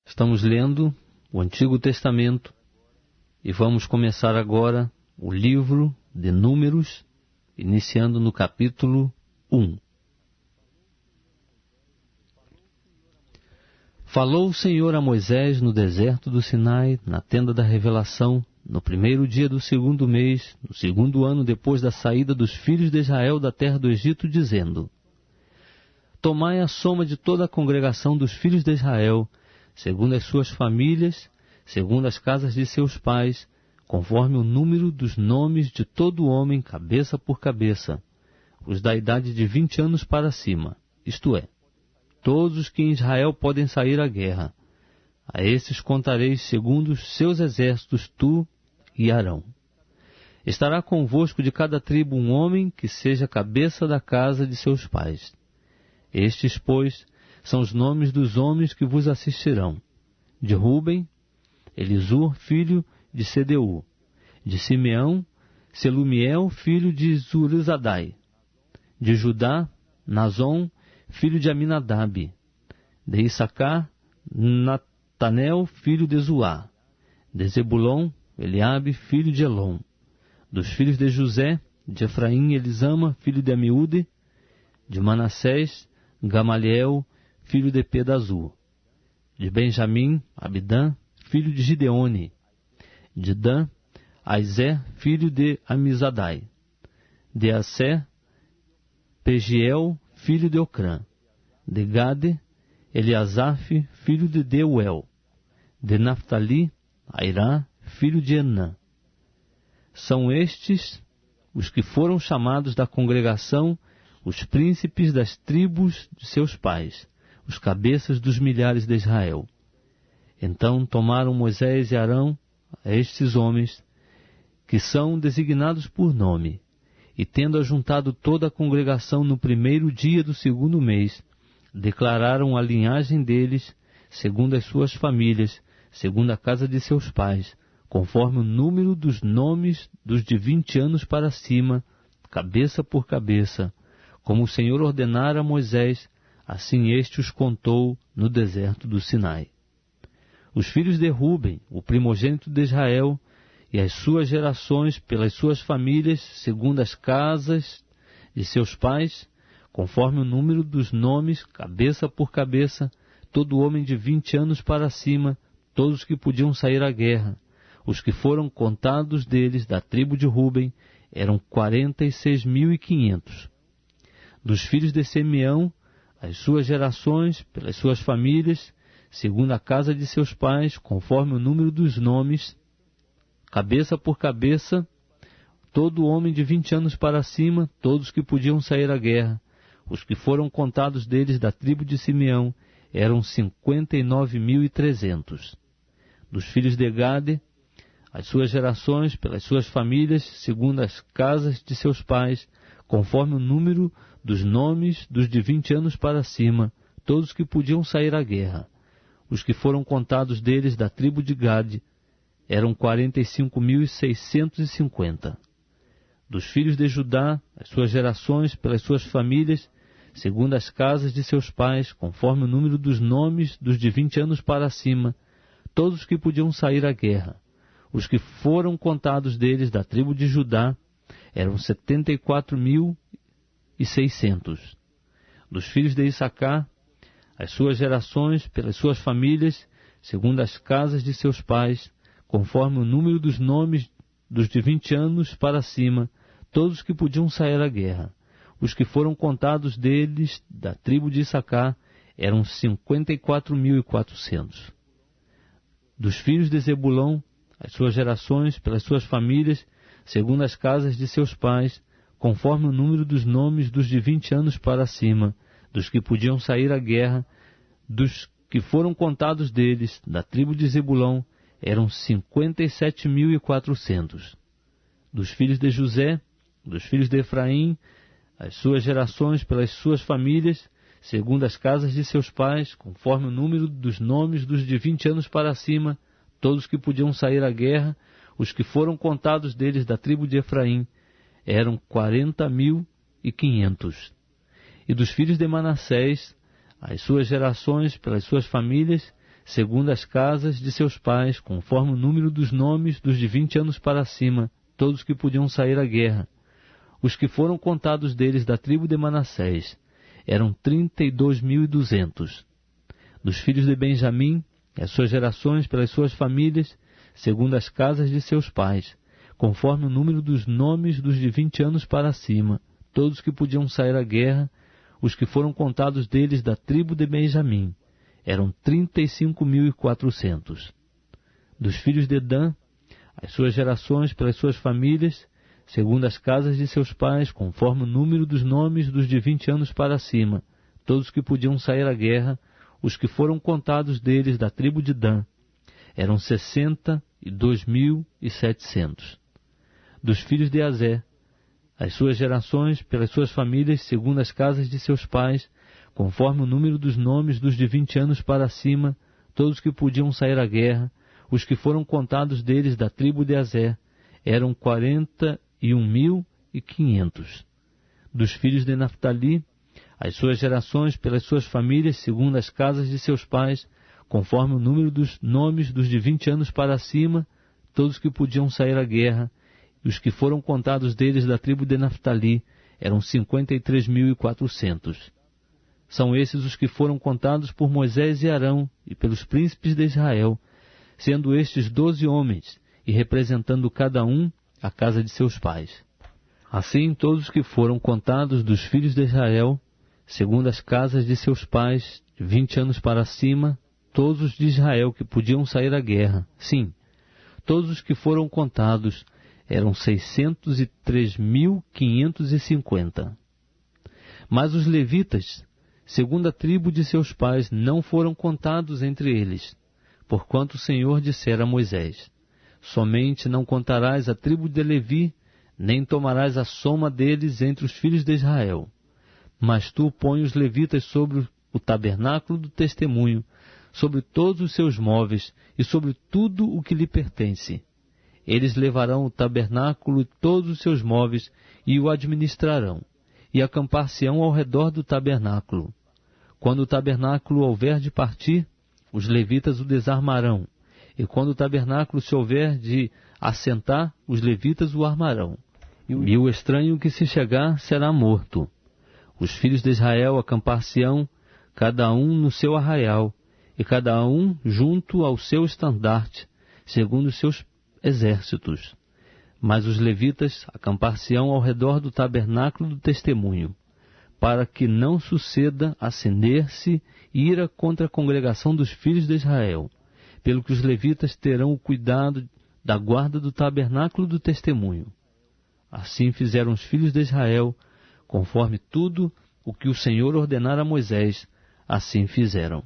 Estamos lendo o Antigo Testamento e vamos começar agora o livro de Números, iniciando no capítulo 1. Falou o Senhor a Moisés no deserto do Sinai, na tenda da revelação, no primeiro dia do segundo mês, no segundo ano depois da saída dos filhos de Israel da terra do Egito, dizendo: Tomai a soma de toda a congregação dos filhos de Israel, segundo as suas famílias, segundo as casas de seus pais, conforme o número dos nomes de todo homem, cabeça por cabeça, os da idade de 20 anos para cima, isto é, todos os que em Israel podem sair à guerra. A estes contareis segundo os seus exércitos, tu e Arão. Estará convosco de cada tribo um homem que seja cabeça da casa de seus pais. Estes, pois, são os nomes dos homens que vos assistirão: de Ruben, Elisur, filho de Sedeu; de Simeão, Selumiel, filho de Zurizadai; de Judá, Nazon, filho de Aminadab; de Issacar, Natanel, filho de Zuá; de Zebulon, Eliabe, filho de Elon; dos filhos de José, de Efraim, Elisama, filho de Amiúde; de Manassés, Gamaliel, filho de Pedazur; de Benjamim, Abidã, filho de Gideone; de Dan, Aizé, filho de Amizadai; de Assé, Pegiel, filho de Ocrã; de Gade, Eliasaf, filho de Deuel; de Naphtali, Airá, filho de Enã. São estes os que foram chamados da congregação, os príncipes das tribos de seus pais, os cabeças dos milhares de Israel. Então tomaram Moisés e Arão a estes homens, que são designados por nome, e tendo ajuntado toda a congregação no primeiro dia do segundo mês, declararam a linhagem deles, segundo as suas famílias, segundo a casa de seus pais, conforme o número dos nomes dos de 20 anos para cima, cabeça por cabeça, como o Senhor ordenara a Moisés, assim este os contou no deserto do Sinai. Os filhos de Ruben, o primogênito de Israel, e as suas gerações pelas suas famílias, segundo as casas de seus pais, conforme o número dos nomes, cabeça por cabeça, todo homem de 20 anos para cima, todos que podiam sair à guerra. Os que foram contados deles, da tribo de Ruben, eram 46.500. Dos filhos de Simeão, as suas gerações, pelas suas famílias, segundo a casa de seus pais, conforme o número dos nomes, cabeça por cabeça, todo homem de 20 anos para cima, todos que podiam sair à guerra. Os que foram contados deles, da tribo de Simeão, eram 59.300. Dos filhos de Gade, as suas gerações, pelas suas famílias, segundo as casas de seus pais, conforme o número dos nomes dos de 20 anos para cima, todos que podiam sair à guerra. Os que foram contados deles, da tribo de Gade, eram 45.650. Dos filhos de Judá, as suas gerações, pelas suas famílias, segundo as casas de seus pais, conforme o número dos nomes dos de 20 anos para cima, todos que podiam sair à guerra. Os que foram contados deles, da tribo de Judá, eram 74.600. Dos filhos de Issacar, as suas gerações, pelas suas famílias, segundo as casas de seus pais, conforme o número dos nomes dos de 20 anos para cima, todos que podiam sair à guerra. Os que foram contados deles, da tribo de Issacar, eram 54.400. Dos filhos de Zebulão, as suas gerações, pelas suas famílias, segundo as casas de seus pais, conforme o número dos nomes dos de 20 anos para cima, dos que podiam sair à guerra, dos que foram contados deles, da tribo de Zebulão, eram 57.400. Dos filhos de José, dos filhos de Efraim, as suas gerações pelas suas famílias, segundo as casas de seus pais, conforme o número dos nomes dos de 20 anos para cima, todos que podiam sair à guerra, os que foram contados deles, da tribo de Efraim, eram 40.500. E dos filhos de Manassés, as suas gerações pelas suas famílias, segundo as casas de seus pais, conforme o número dos nomes dos de 20 anos para cima, todos que podiam sair à guerra. Os que foram contados deles da tribo de Manassés eram 32.200. Dos filhos de Benjamim, as suas gerações pelas suas famílias, segundo as casas de seus pais, conforme o número dos nomes dos de 20 anos para cima, todos que podiam sair à guerra, os que foram contados deles da tribo de Benjamim, eram 35.400. Dos filhos de Dan, as suas gerações pelas suas famílias, segundo as casas de seus pais, conforme o número dos nomes dos de 20 anos para cima, todos que podiam sair à guerra, os que foram contados deles da tribo de Dan, eram 62.700. Dos filhos de Azé, as suas gerações pelas suas famílias, segundo as casas de seus pais, conforme o número dos nomes dos de 20 anos para cima, todos que podiam sair à guerra, os que foram contados deles da tribo de Azé, eram 41.500. Dos filhos de Naftali, as suas gerações pelas suas famílias, segundo as casas de seus pais, conforme o número dos nomes dos de 20 anos para cima, todos que podiam sair à guerra, e os que foram contados deles da tribo de Naftali, eram 53.400. São esses os que foram contados por Moisés e Arão e pelos príncipes de Israel, sendo estes 12 homens, e representando cada um a casa de seus pais. Assim, todos os que foram contados dos filhos de Israel, segundo as casas de seus pais, de 20 anos para cima, todos os de Israel que podiam sair à guerra, sim, todos os que foram contados eram 603.550. Mas os levitas, segundo a tribo de seus pais, não foram contados entre eles, porquanto o Senhor dissera a Moisés: somente não contarás a tribo de Levi, nem tomarás a soma deles entre os filhos de Israel. Mas tu põe os levitas sobre o tabernáculo do testemunho, sobre todos os seus móveis e sobre tudo o que lhe pertence. Eles levarão o tabernáculo e todos os seus móveis e o administrarão, e acampar-se-ão ao redor do tabernáculo. Quando o tabernáculo houver de partir, os levitas o desarmarão, e quando o tabernáculo se houver de assentar, os levitas o armarão. E o estranho que se chegar será morto. Os filhos de Israel acampar-se-ão, cada um no seu arraial, e cada um junto ao seu estandarte, segundo os seus exércitos. Mas os levitas acampar-se-ão ao redor do tabernáculo do testemunho, para que não suceda acender-se ira contra a congregação dos filhos de Israel, pelo que os levitas terão o cuidado da guarda do tabernáculo do testemunho. Assim fizeram os filhos de Israel, conforme tudo o que o Senhor ordenara a Moisés, assim fizeram.